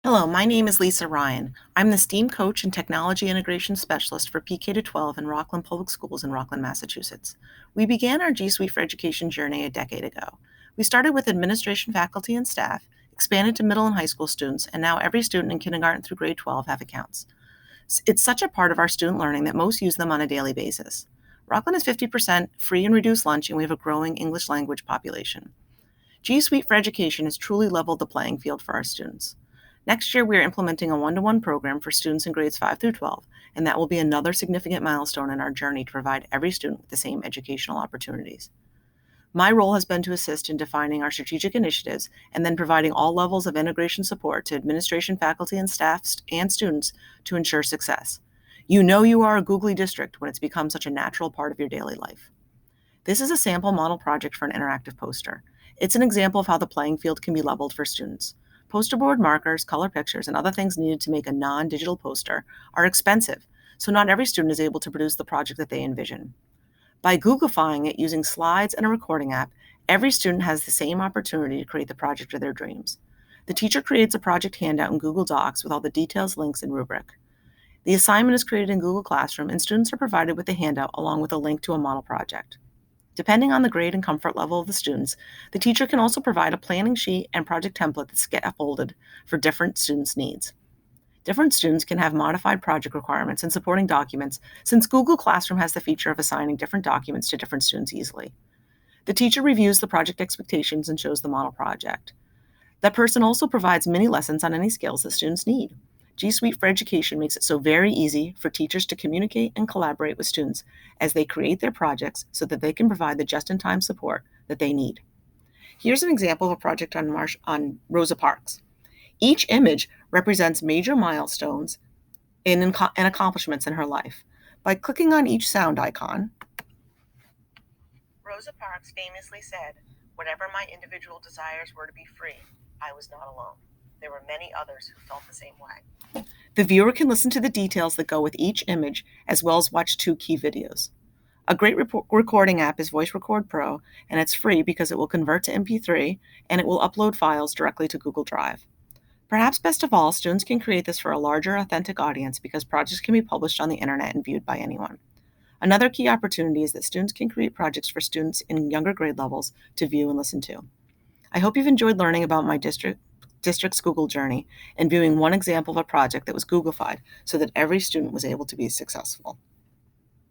Hello, my name is Lisa Ryan. I'm the STEAM coach and technology integration specialist for PK-12 in Rockland Public Schools in Rockland, Massachusetts. We began our G Suite for Education journey a decade ago. We started with administration, faculty, and staff, expanded to middle and high school students, and now every student in kindergarten through grade 12 have accounts. It's such a part of our student learning that most use them on a daily basis. Rockland is 50% free and reduced lunch, and we have a growing English language population. G Suite for Education has truly leveled the playing field for our students. Next year, we are implementing a one-to-one program for students in grades 5 through 12, and that will be another significant milestone in our journey to provide every student with the same educational opportunities. My role has been to assist in defining our strategic initiatives and then providing all levels of integration support to administration, faculty, and staff and students to ensure success. You know you are a googly district when it's become such a natural part of your daily life. This is a sample model project for an interactive poster. It's an example of how the playing field can be leveled for students. Poster board markers, color pictures, and other things needed to make a non-digital poster are expensive, so not every student is able to produce the project that they envision. By Googlifying it using slides and a recording app, every student has the same opportunity to create the project of their dreams. The teacher creates a project handout in Google Docs with all the details, links, and rubric. The assignment is created in Google Classroom, and students are provided with the handout along with a link to a model project. Depending on the grade and comfort level of the students, the teacher can also provide a planning sheet and project template that's scaffolded for different students' needs. Different students can have modified project requirements and supporting documents since Google Classroom has the feature of assigning different documents to different students easily. The teacher reviews the project expectations and shows the model project. That person also provides mini lessons on any skills that students need. G Suite for Education makes it so very easy for teachers to communicate and collaborate with students as they create their projects so that they can provide the just-in-time support that they need. Here's an example of a project on Rosa Parks. Each image represents major milestones and accomplishments in her life. By clicking on each sound icon, Rosa Parks famously said, "Whatever my individual desires were to be free, I was not alone. There were many others who felt the same way." The viewer can listen to the details that go with each image, as well as watch 2 key videos. A great recording app is Voice Record Pro, and it's free because it will convert to MP3 and it will upload files directly to Google Drive. Perhaps best of all, students can create this for a larger, authentic audience because projects can be published on the internet and viewed by anyone. Another key opportunity is that students can create projects for students in younger grade levels to view and listen to. I hope you've enjoyed learning about my district's Google journey and viewing one example of a project that was Googlified so that every student was able to be successful.